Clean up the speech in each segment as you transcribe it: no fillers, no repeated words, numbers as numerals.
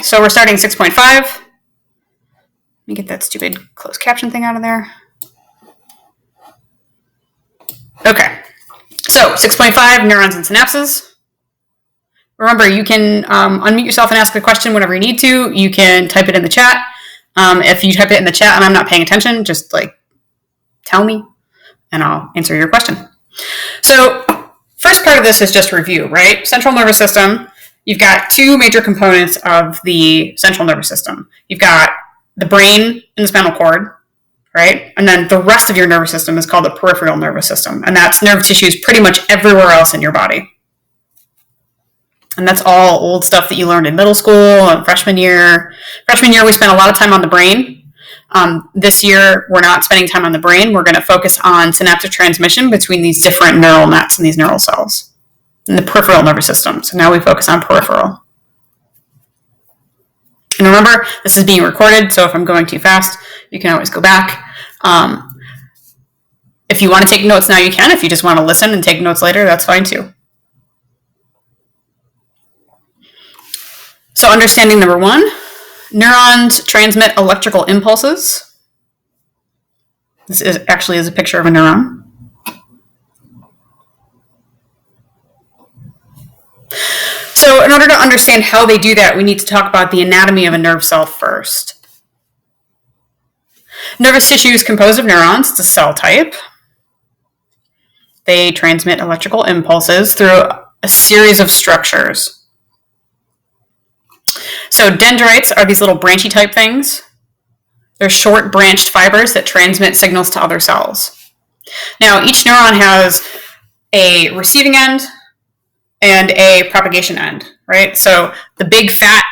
so we're starting 6.5. Let me get that stupid closed caption thing out of there. Okay, so 6.5, neurons and synapses. Remember, you can unmute yourself and ask a question whenever you need to. You can type it in the chat. If you type it in the chat and I'm not paying attention, just like tell me and I'll answer your question. So first part of this is just review, right? Central nervous system. You've got two major components of the central nervous system. You've got the brain and the spinal cord, right? And then the rest of your nervous system is called the peripheral nervous system. And that's nerve tissues pretty much everywhere else in your body. And that's all old stuff that you learned in middle school and freshman year. Freshman year, we spent a lot of time on the brain. This year, we're not spending time on the brain. We're going to focus on synaptic transmission between these different neural nets and these neural cells in the peripheral nervous system. So now we focus on peripheral. And remember, this is being recorded, so if I'm going too fast, you can always go back. If you want to take notes now, you can. If you just want to listen and take notes later, that's fine too. So understanding number one, neurons transmit electrical impulses. This is actually a picture of a neuron. So in order to understand how they do that, we need to talk about the anatomy of a nerve cell first. Nervous tissue is composed of neurons. It's a cell type. They transmit electrical impulses through a series of structures. So dendrites are these little branchy type things. They're short branched fibers that transmit signals to other cells. Now, each neuron has a receiving end and a propagation end, right? So the big fat,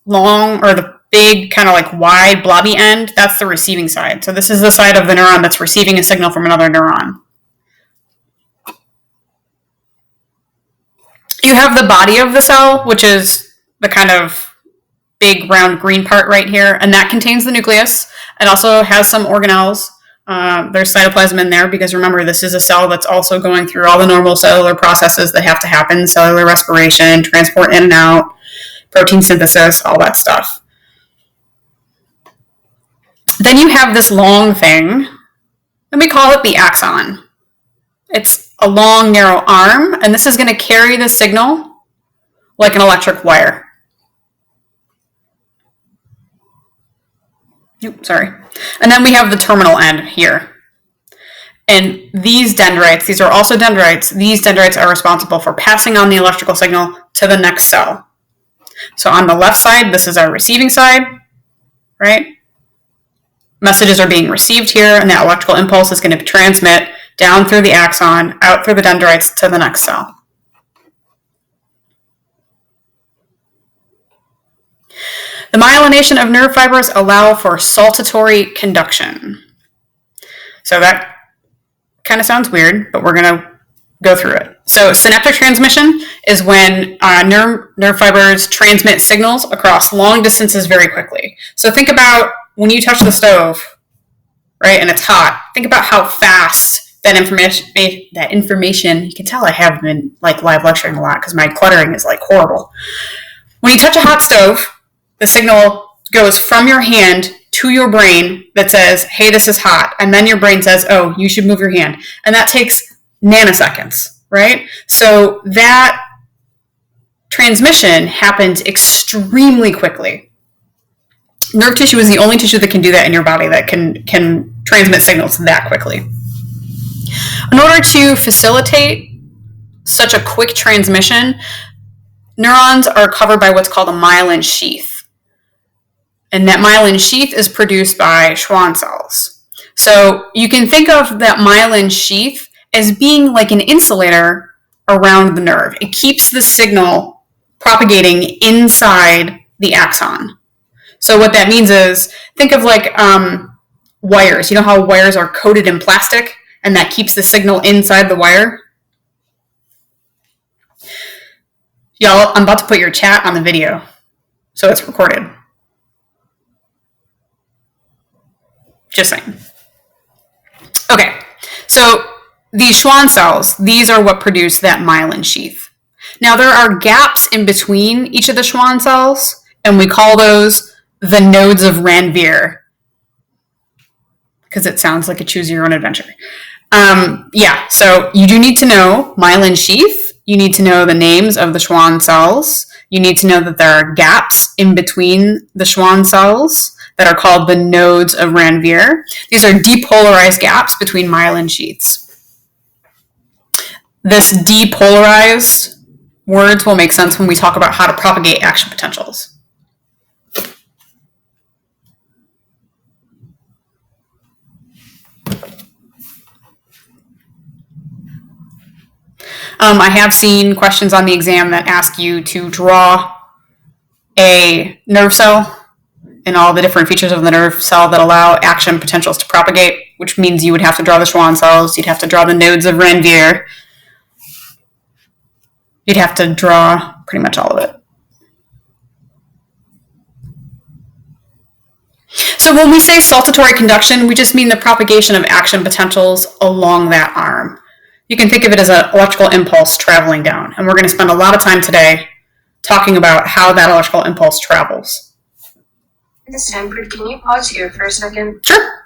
long, or the big kind of like wide blobby end, that's the receiving side. So this is the side of the neuron that's receiving a signal from another neuron. You have the body of the cell, which is the kind of big round green part right here, and that contains the nucleus. It also has some organelles. There's cytoplasm in there because remember, this is a cell that's also going through all the normal cellular processes that have to happen, cellular respiration, transport in and out, protein synthesis, all that stuff. Then you have this long thing, and we call it the axon. It's a long, narrow arm, and this is going to carry the signal like an electric wire. Oops, sorry. And then we have the terminal end here. And these dendrites, these are also dendrites, these dendrites are responsible for passing on the electrical signal to the next cell. So on the left side, this is our receiving side, right? Messages are being received here, and that electrical impulse is going to transmit down through the axon, out through the dendrites to the next cell. The myelination of nerve fibers allow for saltatory conduction. So that kind of sounds weird, but we're going to go through it. So synaptic transmission is when nerve fibers transmit signals across long distances very quickly. So think about when you touch the stove, right, and it's hot. Think about how fast that information, you can tell I have been like live lecturing a lot because my cluttering is like horrible. When you touch a hot stove, the signal goes from your hand to your brain that says, hey, this is hot. And then your brain says, oh, you should move your hand. And that takes nanoseconds, right? So that transmission happens extremely quickly. Nerve tissue is the only tissue that can do that in your body, that can transmit signals that quickly. In order to facilitate such a quick transmission, neurons are covered by what's called a myelin sheath. And that myelin sheath is produced by Schwann cells. So you can think of that myelin sheath as being like an insulator around the nerve. It keeps the signal propagating inside the axon. So what that means is, think of like wires. You know how wires are coated in plastic and that keeps the signal inside the wire? Y'all, I'm about to put your chat on the video, so it's recorded. Just saying. Okay, so these Schwann cells, these are what produce that myelin sheath. Now there are gaps in between each of the Schwann cells, and we call those the nodes of Ranvier, because it sounds like a choose your own adventure. So you do need to know myelin sheath. You need to know the names of the Schwann cells. You need to know that there are gaps in between the Schwann cells that are called the nodes of Ranvier. These are depolarized gaps between myelin sheaths. This depolarized words will make sense when we talk about how to propagate action potentials. I have seen questions on the exam that ask you to draw a nerve cell and all the different features of the nerve cell that allow action potentials to propagate, which means you would have to draw the Schwann cells, you'd have to draw the nodes of Ranvier, you'd have to draw pretty much all of it. So when we say saltatory conduction, we just mean the propagation of action potentials along that arm. You can think of it as an electrical impulse traveling down, and we're going to spend a lot of time today talking about how that electrical impulse travels. Stanford, can you pause here for a second? Sure.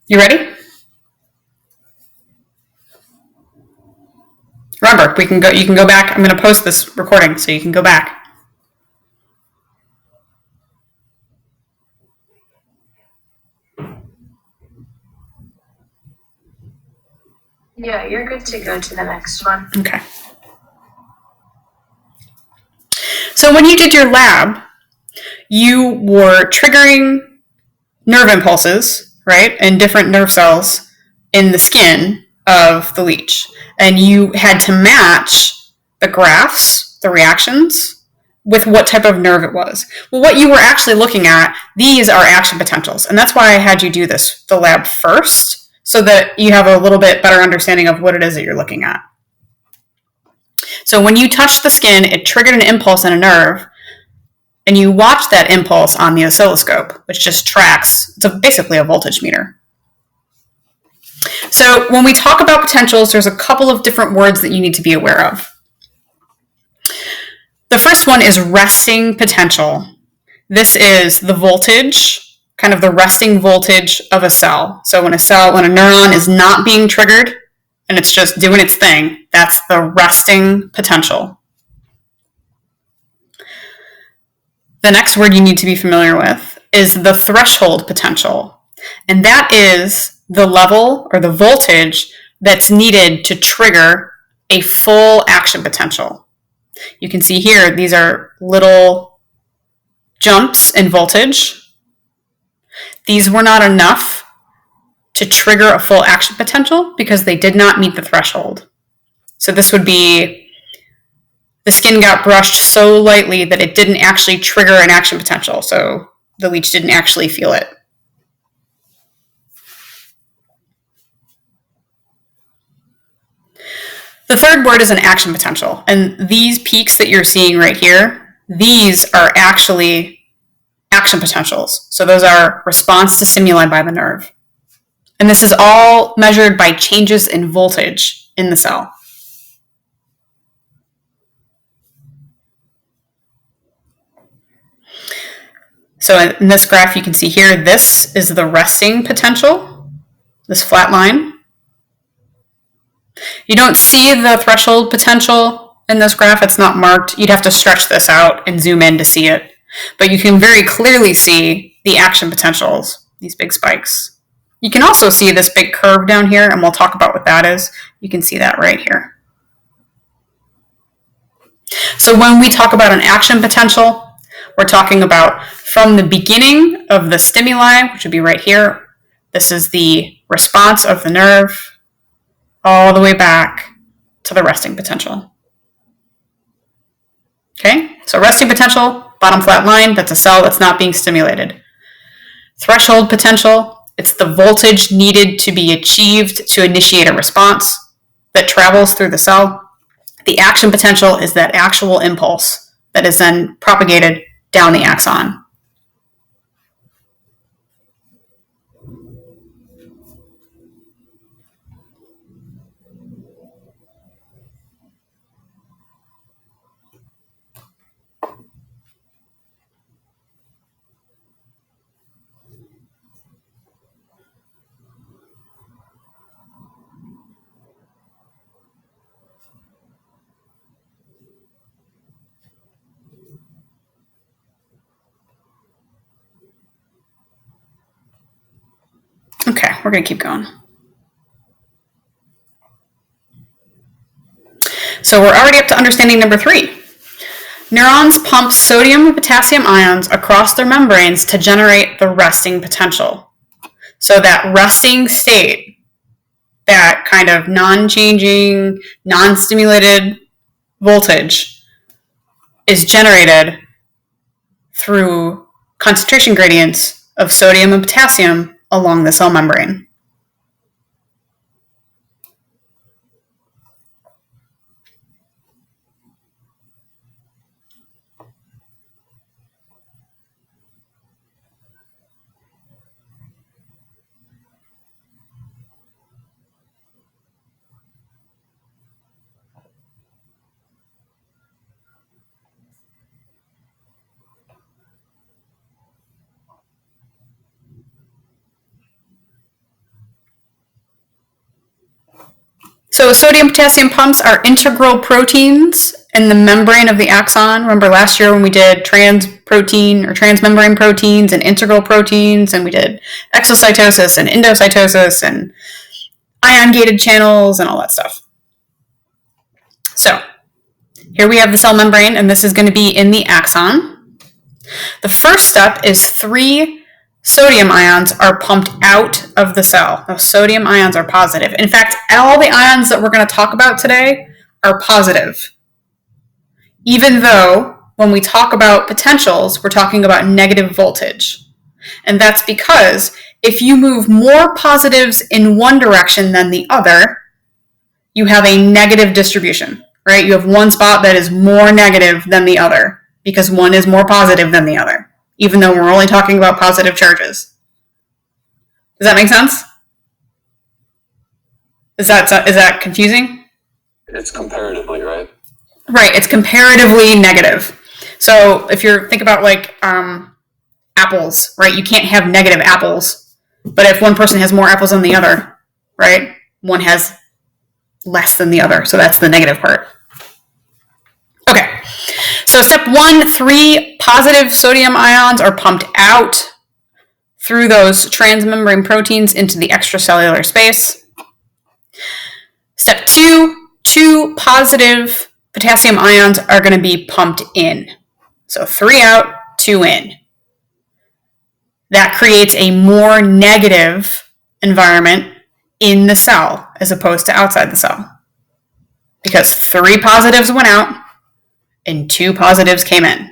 You ready? Remember, you can go back. I'm going to post this recording so you can go back. Yeah, you're good to go to the next one. Okay. So when you did your lab, you were triggering nerve impulses, right, and different nerve cells in the skin of the leech. And you had to match the graphs, the reactions, with what type of nerve it was. Well, what you were actually looking at, these are action potentials. And that's why I had you do the lab first, so that you have a little bit better understanding of what it is that you're looking at. So when you touched the skin, it triggered an impulse in a nerve, and you watch that impulse on the oscilloscope, which just tracks. It's basically a voltage meter. So when we talk about potentials, there's a couple of different words that you need to be aware of. The first one is resting potential. This is the voltage, kind of the resting voltage of a cell. So when a neuron is not being triggered and it's just doing its thing, that's the resting potential. The next word you need to be familiar with is the threshold potential. And that is the level or the voltage that's needed to trigger a full action potential. You can see here, these are little jumps in voltage. These were not enough to trigger a full action potential because they did not meet the threshold. So this would be the skin got brushed so lightly that it didn't actually trigger an action potential. So the leech didn't actually feel it. The third word is an action potential. And these peaks that you're seeing right here, these are actually action potentials. So those are response to stimuli by the nerve. And this is all measured by changes in voltage in the cell. So in this graph, you can see here, this is the resting potential, this flat line. You don't see the threshold potential in this graph. It's not marked. You'd have to stretch this out and zoom in to see it. But you can very clearly see the action potentials, these big spikes. You can also see this big curve down here, and we'll talk about what that is. You can see that right here. So when we talk about an action potential, we're talking about from the beginning of the stimuli, which would be right here. This is the response of the nerve all the way back to the resting potential. Okay, so resting potential, bottom flat line, that's a cell that's not being stimulated. Threshold potential, it's the voltage needed to be achieved to initiate a response that travels through the cell. The action potential is that actual impulse that is then propagated down the axon. Okay, we're going to keep going. So we're already up to understanding number 3. Neurons pump sodium and potassium ions across their membranes to generate the resting potential. So that resting state, that kind of non-changing, non-stimulated voltage is generated through concentration gradients of sodium and potassium along the cell membrane. So sodium-potassium pumps are integral proteins in the membrane of the axon. Remember last year when we did transprotein or transmembrane proteins and integral proteins, and we did exocytosis and endocytosis and ion-gated channels and all that stuff. So here we have the cell membrane, and this is going to be in the axon. The first step is 3 sodium ions are pumped out of the cell. Those sodium ions are positive. In fact, all the ions that we're going to talk about today are positive. Even though when we talk about potentials, we're talking about negative voltage. And that's because if you move more positives in one direction than the other, you have a negative distribution, right? You have one spot that is more negative than the other because one is more positive than the other, even though we're only talking about positive charges. Does that make sense? Is that confusing? It's comparatively, right? Right, it's comparatively negative. So if you think about like apples, right, you can't have negative apples. But if one person has more apples than the other, right, one has less than the other. So that's the negative part. Okay, so step 1, 3 positive sodium ions are pumped out through those transmembrane proteins into the extracellular space. Step 2, 2 positive potassium ions are going to be pumped in. So 3 out, 2 in. That creates a more negative environment in the cell as opposed to outside the cell. Because 3 positives went out and 2 positives came in.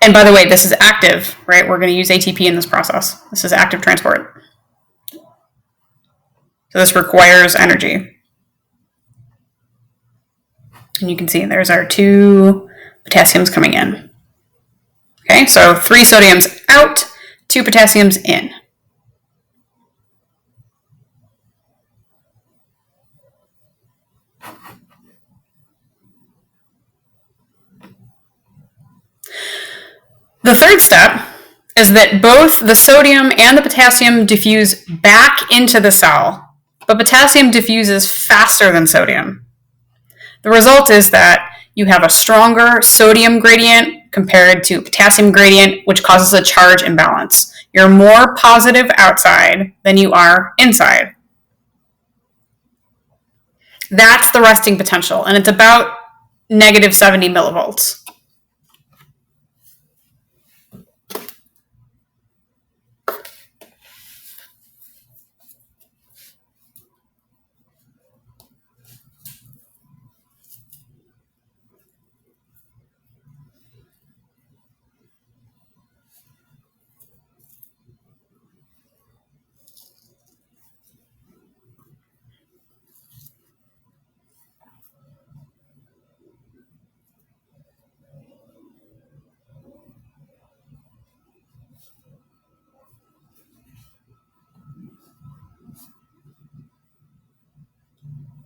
And by the way, this is active, right? We're going to use ATP in this process. This is active transport. So this requires energy. And you can see there's our 2 potassiums coming in. Okay, so 3 sodiums out, 2 potassiums in. The third step is that both the sodium and the potassium diffuse back into the cell, but potassium diffuses faster than sodium. The result is that you have a stronger sodium gradient compared to potassium gradient, which causes a charge imbalance. You're more positive outside than you are inside. That's the resting potential, and it's about negative 70 millivolts.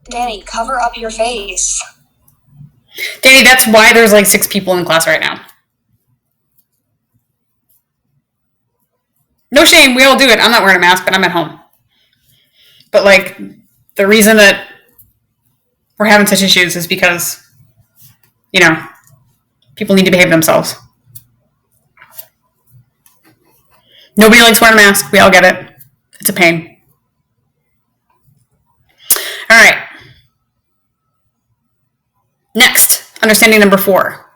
Danny, cover up your face. Danny, that's why there's like 6 people in class right now. No shame, we all do it. I'm not wearing a mask, but I'm at home. But like, the reason that we're having such issues is because, you know, people need to behave themselves. Nobody likes wearing a mask. We all get it. It's a pain. All right. Next, understanding number 4.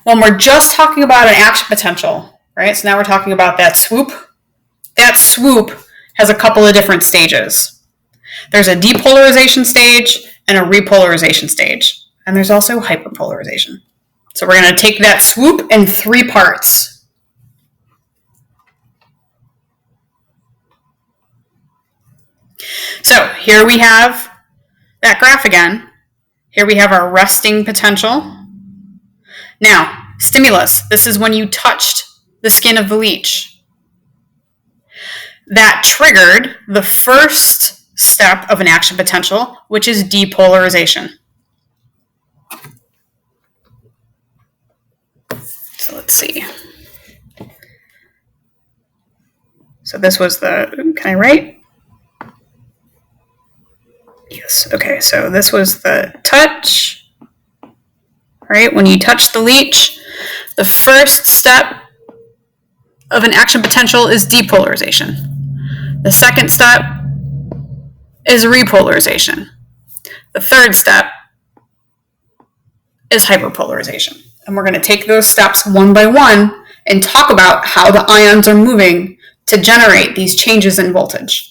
When we're just talking about an action potential, right? So now we're talking about that swoop. That swoop has a couple of different stages. There's a depolarization stage and a repolarization stage. And there's also hyperpolarization. So we're going to take that swoop in 3 parts. So here we have that graph again. Here we have our resting potential. Now, stimulus. This is when you touched the skin of the leech. That triggered the first step of an action potential, which is depolarization. So let's see. So this was the, can I write? Yes, okay, so this was the touch, right? When you touch the leech, the first step of an action potential is depolarization. The second step is repolarization. The third step is hyperpolarization. And we're going to take those steps one by one and talk about how the ions are moving to generate these changes in voltage.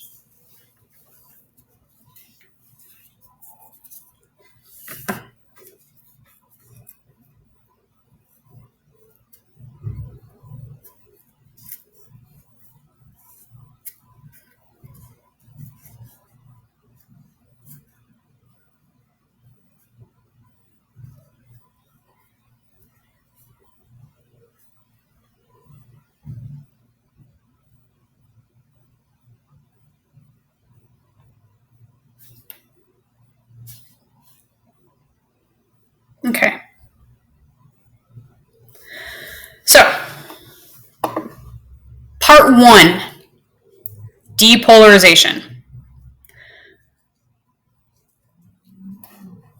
Okay. So, part 1, depolarization.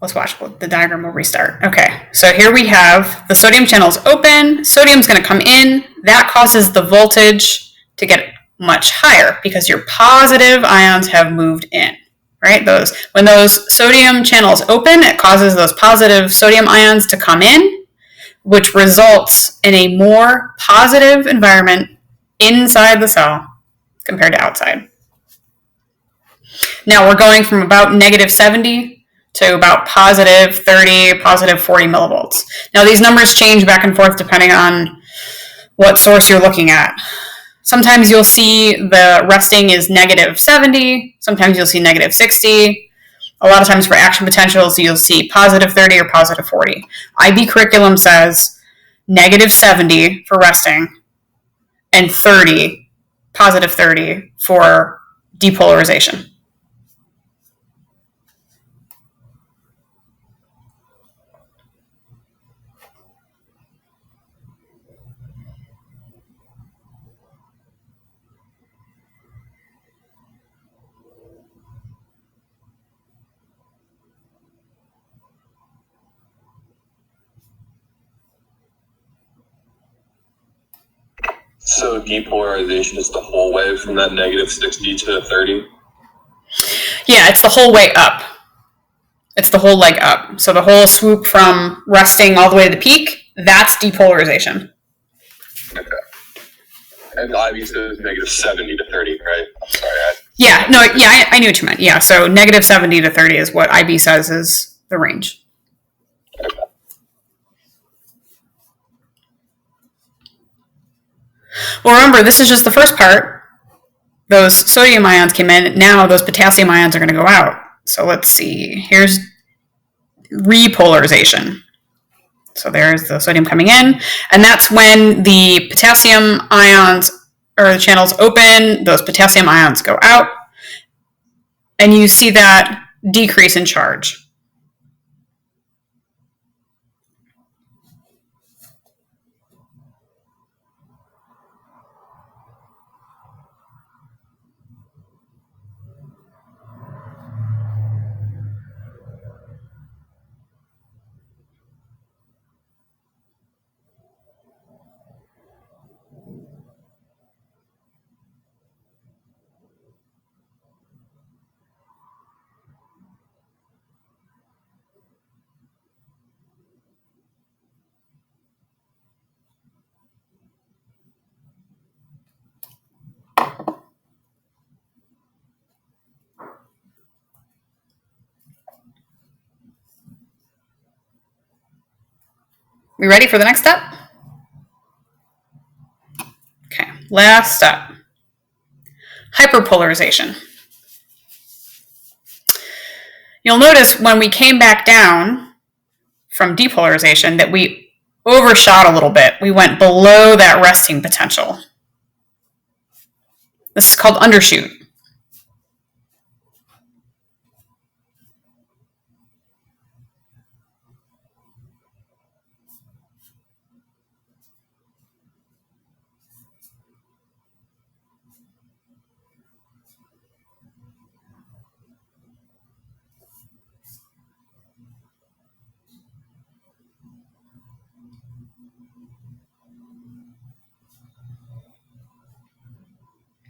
Let's watch the diagram will restart. Okay, so here we have the sodium channels open. Sodium's going to come in. That causes the voltage to get much higher because your positive ions have moved in, right? When those sodium channels open, it causes those positive sodium ions to come in, which results in a more positive environment inside the cell compared to outside. Now we're going from about negative 70 to about positive 30, positive 40 millivolts. Now these numbers change back and forth depending on what source you're looking at. Sometimes you'll see the resting is negative 70, sometimes you'll see negative 60. A lot of times for action potentials, you'll see positive 30 or positive 40. IB curriculum says negative 70 for resting and 30, positive 30 for depolarization. So depolarization is the whole way from that negative 60 to 30? Yeah, it's the whole way up. It's the whole leg up. So the whole swoop from resting all the way to the peak, that's depolarization. Okay. And IB says negative 70 to 30, right? I'm sorry. I knew what you meant. Yeah, so negative 70 to 30 is what IB says is the range. Okay. Well, remember, this is just the first part. Those sodium ions came in. Now those potassium ions are going to go out. So let's see. Here's repolarization. So there's the sodium coming in. And that's when the potassium ions, or the channels open, those potassium ions go out. And you see that decrease in charge. We ready for the next step? Okay, last step. Hyperpolarization. You'll notice when we came back down from depolarization that we overshot a little bit. We went below that resting potential. This is called undershoot.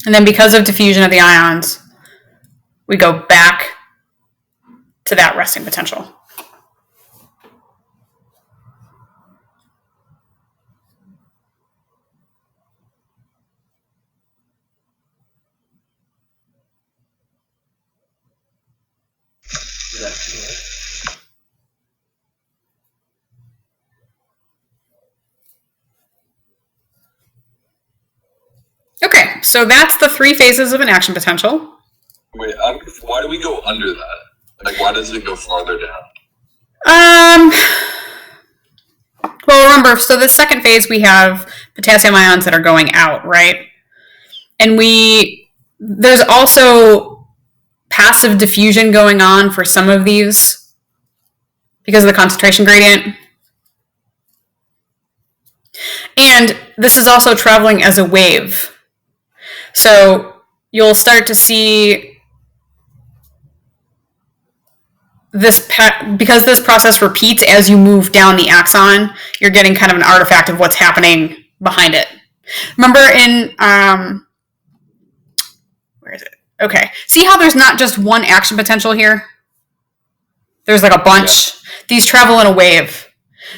And then because of diffusion of the ions, we go back to that resting potential. Okay, so that's the three phases of an action potential. Wait, why do we go under that? Like, why does it go farther down? Well, remember, so the second phase we have potassium ions that are going out, right? And there's also passive diffusion going on for some of these because of the concentration gradient. And this is also traveling as a wave. So you'll start to see this, because this process repeats as you move down the axon, you're getting kind of an artifact of what's happening behind it. Remember in, where is it? Okay. See how there's not just one action potential here? There's like a bunch. Yeah. These travel in a wave.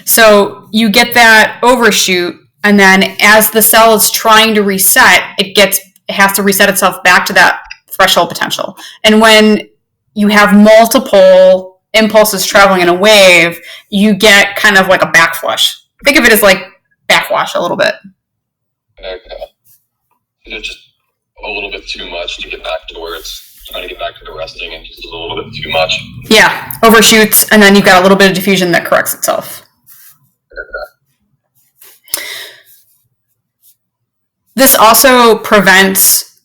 So you get that overshoot, and then as the cell is trying to reset, it has to reset itself back to that threshold potential. And when you have multiple impulses traveling in a wave, you get kind of like a backflush. Think of it as like backwash a little bit. Okay. It's just a little bit too much to get back to where it's trying to get back to the resting, and just a little bit too much. Yeah, overshoots, and then you've got a little bit of diffusion that corrects itself. Okay. This also prevents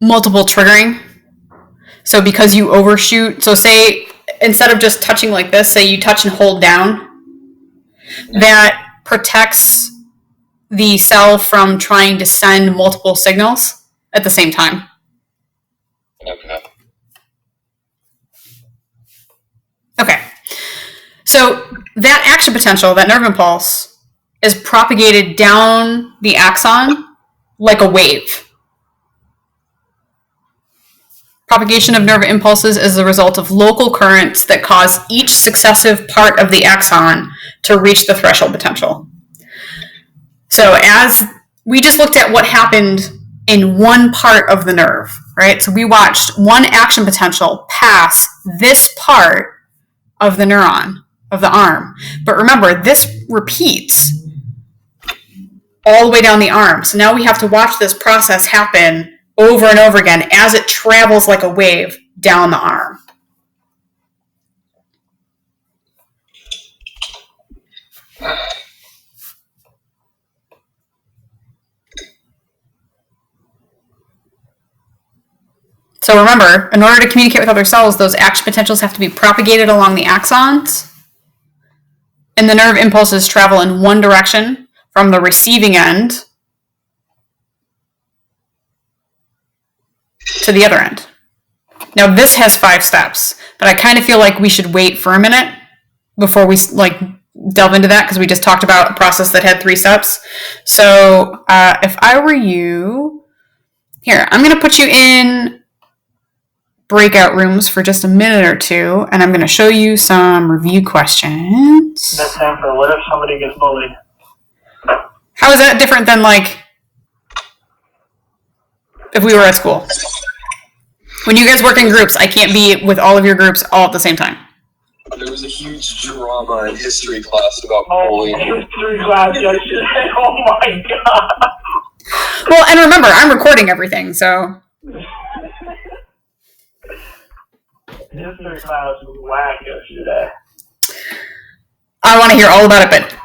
multiple triggering. So because you overshoot, so say instead of just touching like this, say you touch and hold down, that protects the cell from trying to send multiple signals at the same time. Okay. Okay. So that action potential, that nerve impulse, is propagated down the axon like a wave. Propagation of nerve impulses is the result of local currents that cause each successive part of the axon to reach the threshold potential. So as we just looked at what happened in one part of the nerve, right? So we watched one action potential pass this part of the neuron, of the arm. But remember, this repeats all the way down the arm. So now we have to watch this process happen over and over again as it travels like a wave down the arm. So remember, in order to communicate with other cells, those action potentials have to be propagated along the axons, and the nerve impulses travel in one direction from the receiving end to the other end. Now this has 5 steps, but I kind of feel like we should wait for a minute before we delve into that, because we just talked about a process that had 3 steps. So if I were you, here, I'm going to put you in breakout rooms for just a minute or two, and I'm going to show you some review questions. That's time for what if somebody gets bullied? How is that different than, like, if we were at school? When you guys work in groups, I can't be with all of your groups all at the same time. There was a huge drama in history class about bullying. History class yesterday. Oh my god. Well, and remember, I'm recording everything, so. History class was whack yesterday. I want to hear all about it, but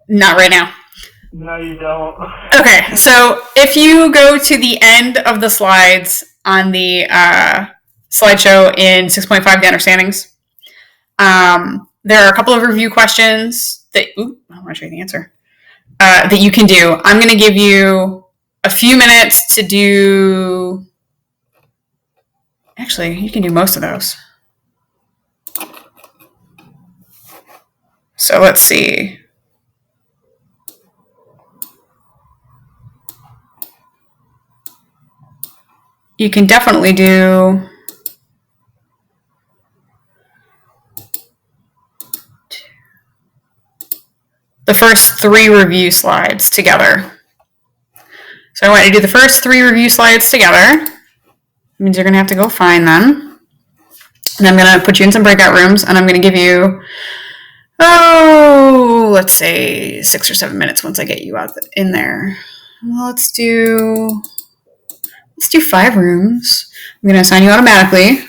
not right now. No, you don't. Okay, so if you go to the end of the slides on the slideshow in 6.5, the understandings, there are a couple of review questions that, I want to show you the answer, that you can do. I'm going to give you a few minutes to do, actually, you can do most of those. So let's see. You can definitely do the first 3 review slides together. So I want you to do the first 3 review slides together. It means you're going to have to go find them. And I'm going to put you in some breakout rooms, and I'm going to give you, let's say 6 or 7 minutes once I get you out in there. Well, let's do 5 rooms. I'm going to assign you automatically.